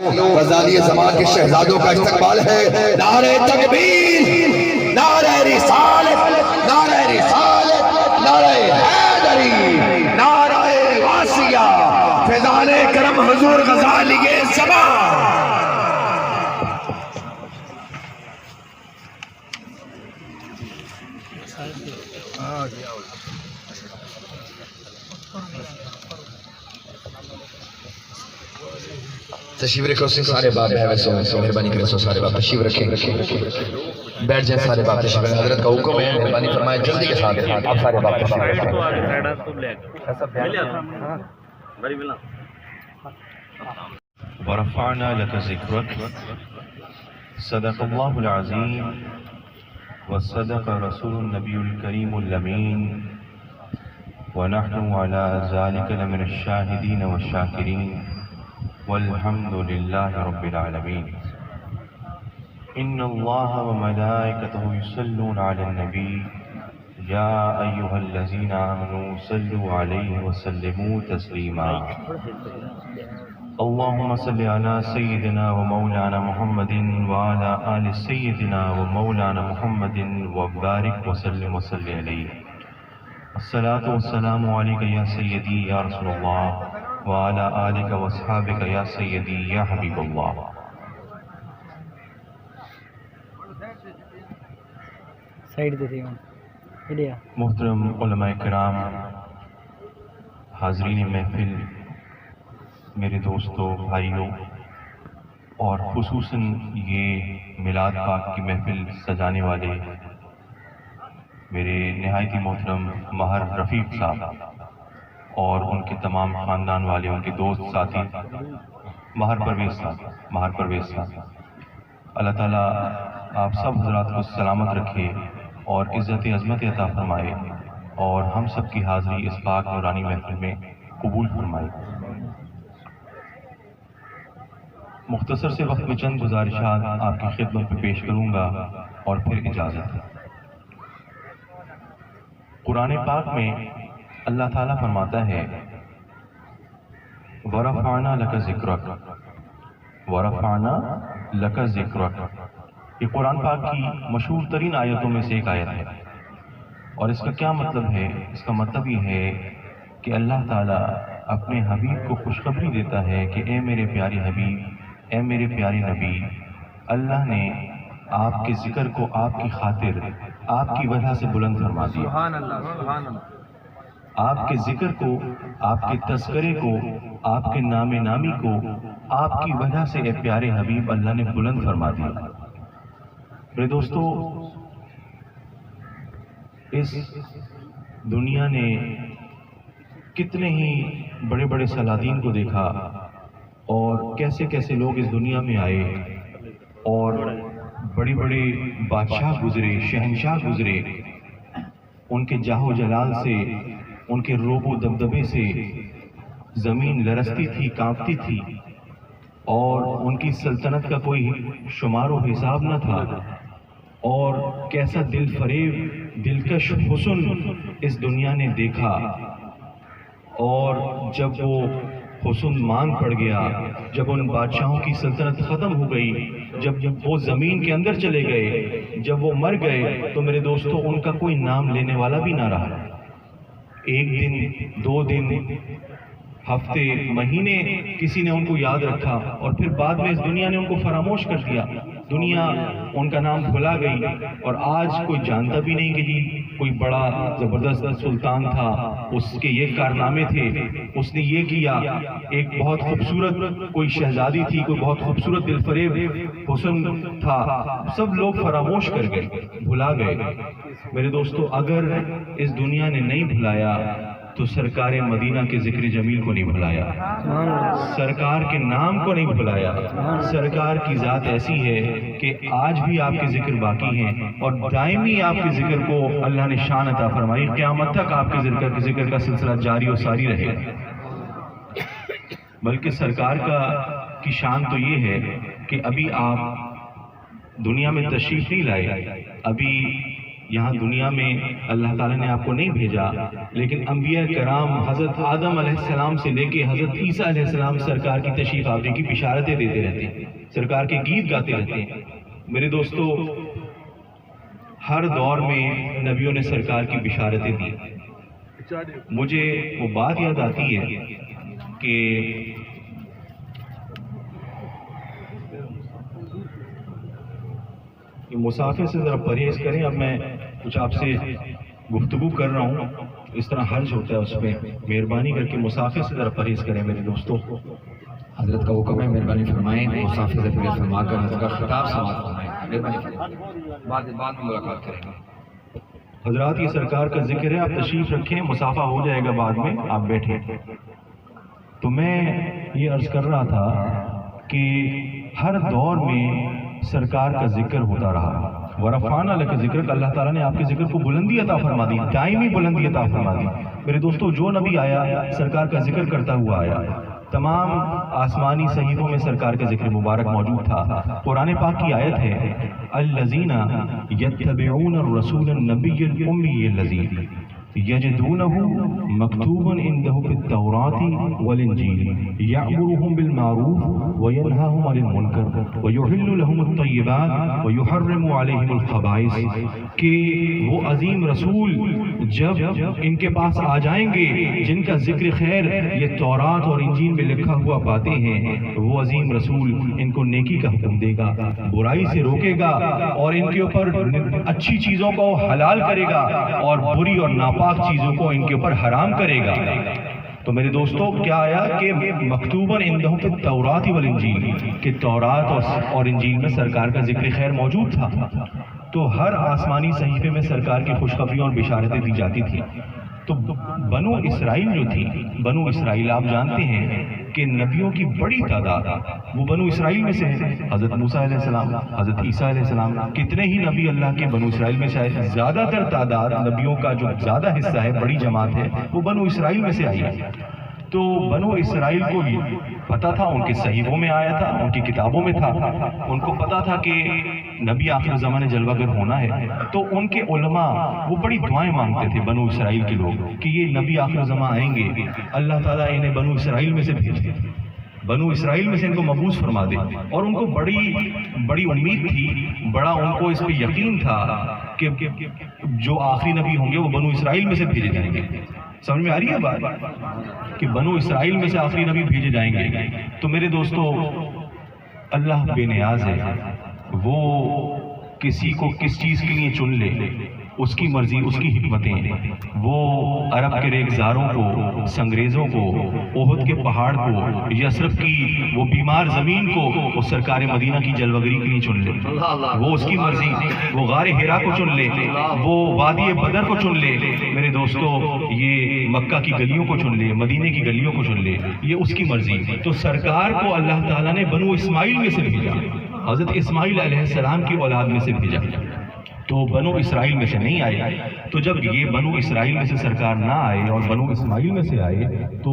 غزالی زمان کے شہزادوں کا استقبال ہے۔ نعرہ تکبیر، نعرہ رسالت، نعرہ رسالت، نعرہ حیدری، نعرہ غاسیہ، فیضان کرم حضور غزالی زمان۔ تشریف رکھو سارے باپ ہے ویسے مہربانی کریں سو سارے باپ تشریف رکھیں، بیٹھ جائیں سارے باپ تشریف رکھیں، حضرت کا حکم ہے مہربانی فرمائے جلدی کے ساتھ آپ سارے باپ تشریف رکھیں۔ ورفعنا لك ذكرك صدق الله العظيم وصدق رسول النبي الكريم الأمين ونحن على ذلك لمن الشاهدين والشاكرين والحمد لله رب العالمين۔ إن الله وملائكته يصلون على النبي يا أيها الذين آمنوا صلوا عليه وسلموا تسليما۔ اللهم صل على سيدنا ومولانا محمد وعلى آل سيدنا ومولانا محمد وبارك وسلم وصل عليه۔ الصلاة والسلام عليك يا سيدي يا رسول الله وعلى آلك واصحابك يا سيدي يا حبيب الله۔ محترم علماء کرام، حاضرین محفل، میرے دوستوں بھائیوں، اور خصوصاً یہ میلاد پاک کی محفل سجانے والے میرے نہایت محترم ماہر رفیق صاحب اور ان کے تمام خاندان والے، ان کے دوست ساتھی ماہر پرویز صاحب، اللہ تعالیٰ آپ سب حضرات کو سلامت رکھے اور عزت عظمت عطا فرمائے اور ہم سب کی حاضری اس پاک نورانی محفل میں قبول فرمائے۔ مختصر سے وقت میں چند گزارشات آپ کی خدمت میں پیش کروں گا اور پھر اجازت ہے۔ قرآن پاک میں اللہ تعالیٰ فرماتا ہے وَرَفَعْنَا لَكَ ذِكْرَكَ، وَرَفَعْنَا لَكَ ذِكْرَكَ، یہ قرآن پاک کی مشہور ترین آیتوں میں سے ایک آیت ہے، اور اس کا کیا مطلب ہے؟ اس کا مطلب یہ ہے کہ اللہ تعالیٰ اپنے حبیب کو خوشخبری دیتا ہے کہ اے میرے پیارے حبیب، اے میرے پیارے نبی، اللہ نے آپ کے ذکر کو آپ کی خاطر، آپ کی وجہ سے بلند فرما دیا۔ سبحان اللہ، سبحان اللہ۔ آپ کے ذکر کو، آپ کے تذکرے کو، آپ کے نام نامی کو آپ کی وجہ سے اے پیارے حبیب اللہ نے بلند فرما دیا۔ میرے دوستو، اس دنیا نے کتنے ہی بڑے بڑے سلاطین کو دیکھا اور کیسے کیسے لوگ اس دنیا میں آئے اور بڑے بڑے بادشاہ گزرے، شہنشاہ گزرے، ان کے جاہ و جلال سے، ان کے روب و دبدبے سے زمین لرزتی تھی، کانپتی تھی، اور ان کی سلطنت کا کوئی شمار و حساب نہ تھا، اور کیسا دل فریب، دلکش حسن اس دنیا نے دیکھا، اور جب وہ حسن مان پڑ گیا، جب ان بادشاہوں کی سلطنت ختم ہو گئی، جب وہ زمین کے اندر چلے گئے، جب وہ مر گئے، تو میرے دوستو ان کا کوئی نام لینے والا بھی نہ رہا۔ ایک دن، دو دن، ہفتے، مہینے کسی نے ان کو یاد رکھا، اور پھر بعد میں اس دنیا نے ان کو فراموش کر دیا، دنیا ان کا نام بھلا گئی، اور آج کوئی جانتا بھی نہیں کہ جی کوئی بڑا زبردست سلطان تھا، اس کے یہ کارنامے تھے، اس نے یہ کیا، ایک بہت خوبصورت کوئی شہزادی تھی، کوئی بہت خوبصورت دل فریب حسن تھا، سب لوگ فراموش کر گئے، بھلا گئے۔ میرے دوستو، اگر اس دنیا نے نہیں بھلایا تو سرکار مدینہ کے ذکر جمیل کو نہیں بھلایا، سرکار کے نام کو نہیں بھلایا۔ سرکار کی ذات ایسی ہے کہ آج بھی آپ کے ذکر باقی ہیں، اور دائمی آپ کے ذکر کو اللہ نے شان عطا فرمائی، قیامت تک آپ کے ذکر کا سلسلہ جاری و ساری رہے۔ بلکہ سرکار کی شان تو یہ ہے کہ ابھی آپ دنیا میں تشریف نہیں لائے، ابھی یہاں دنیا میں اللہ تعالیٰ نے آپ کو نہیں بھیجا، لیکن انبیاء کرام حضرت آدم علیہ السلام سے لے کے حضرت عیسیٰ علیہ السلام سرکار کی تشریف آوری کی بشارتیں دیتے رہتے ہیں، سرکار کے گیت گاتے رہتے ہیں۔ میرے دوستو، ہر دور میں نبیوں نے سرکار کی بشارتیں دی۔ مجھے وہ بات یاد آتی ہے کہ مسافر سے ذرا پرہیز کریں۔ اب میں کچھ آپ سے گفتگو کر رہا ہوں، اس طرح حرج ہوتا ہے اس میں، مہربانی کر کے مسافر سے ذرا پرہیز کریں میرے دوستوں۔ حضرت کا حکم ہے، مہربانی فرمائیں، مسافر سے پرہیز فرما کر حضرت کا خطاب سماعت فرمائیں، مہربانی فرمائیں، بعد میں ملاقات کریں گے۔ حضرات، یہ سرکار کا ذکر ہے، آپ تشریف رکھیں، مسافہ ہو جائے گا بعد میں، آپ بیٹھیں۔ تو میں یہ عرض کر رہا تھا کہ ہر دور میں سرکار کا ذکر ہوتا رہا۔ ورفعنا لک ذکرک، اللہ تعالیٰ نے آپ کے ذکر کو بلندی عطا فرما دی، دائمی بلندی عطا فرما دی۔ میرے دوستو، جو نبی آیا سرکار کا ذکر کرتا ہوا آیا، تمام آسمانی صحیفوں میں سرکار کا ذکر مبارک موجود تھا۔ قرآن پاک کی آیت ہے، الذین یتبعون الرسول النبی الامی الذی یجدونہ مکتوبا عنده فی التوراۃ والانجیل یأمرهم بالمعروف وینہاہم عن المنکر ویحل لهم الطیبات ویحرم علیہم الخبائث، کہ وہ عظیم رسول جب ان کے پاس آ جائیں گے جن کا ذکر خیر یہ تورات اور انجیل میں لکھا ہوا باتیں ہیں، وہ عظیم رسول ان کو نیکی کا حکم دے گا، برائی سے روکے گا، اور ان کے اوپر اچھی چیزوں کو حلال کرے گا اور بری اور ناپاک چیزوں کو ان کے اوپر حرام کرے گا۔ تو میرے دوستو، کیا آیا کہ مکتوباً عندہم فی التوراۃ والانجیل، کہ تورات اور انجیل میں سرکار کا ذکر خیر موجود تھا۔ تو ہر آسمانی صحیفے میں سرکار کی خوشخبریاں اور بشارتیں دی جاتی تھیں۔ تو بنو اسرائیل جو تھی، بنو اسرائیل آپ جانتے ہیں کہ نبیوں کی بڑی تعداد وہ بنو اسرائیل میں سے ہے۔ حضرت موسیٰ علیہ السلام، حضرت عیسیٰ علیہ السلام، کتنے ہی نبی اللہ کے بنو اسرائیل میں سے آئے۔ زیادہ تر تعداد نبیوں کا جو زیادہ حصہ ہے، بڑی جماعت ہے، وہ بنو اسرائیل میں سے آئی ہے۔ تو بنو اسرائیل کو بھی پتا تھا، ان کے صحیفوں میں آیا تھا، ان کی کتابوں میں تھا، ان کو پتا تھا کہ نبی آخر زمانے جلوہ گر ہونا ہے۔ تو ان کے علماء وہ بڑی دعائیں مانگتے تھے، بنو اسرائیل کے لوگ، کہ یہ نبی آخر زمان آئیں گے، اللہ تعالیٰ انہیں بنو اسرائیل میں سے بھیج دے، بنو اسرائیل میں سے ان کو مبعوث فرما دے۔ اور ان کو بڑی امید تھی، بڑا ان کو اس پہ یقین تھا کہ جو آخری نبی ہوں گے وہ بنو اسرائیل میں سے بھیجے جائیں گے۔ سمجھ میں آ رہی ہے بات کہ بنو اسرائیل میں سے آخری نبی بھیجے جائیں گے؟ تو میرے دوستو، اللہ بے نیاز ہے، وہ کسی کو کس چیز کے لیے چن لے، اس کی مرضی، اس کی حکمتیں۔ وہ عرب کے ریگزاروں کو، سنگریزوں کو، احد کے پہاڑ کو، یثرب کی وہ بیمار زمین کو وہ سرکار مدینہ کی جلوگری کے لیے چن لے، وہ اس کی مرضی۔ وہ غار حرا کو چن لے، وہ وادی بدر کو چن لے، میرے دوستو یہ مکہ کی گلیوں کو چن لے، مدینے کی گلیوں کو چن لے، یہ اس کی مرضی۔ تو سرکار کو اللہ تعالیٰ نے بنو اسماعیل میں سے بھیجا، حضرت اسماعیل علیہ السلام کی اولاد میں سے بھیجا، تو بنو اسرائیل میں سے نہیں آئے۔ تو جب یہ بنو اسرائیل میں سے سرکار نہ آئے اور بنو اسماعیل میں سے آئے تو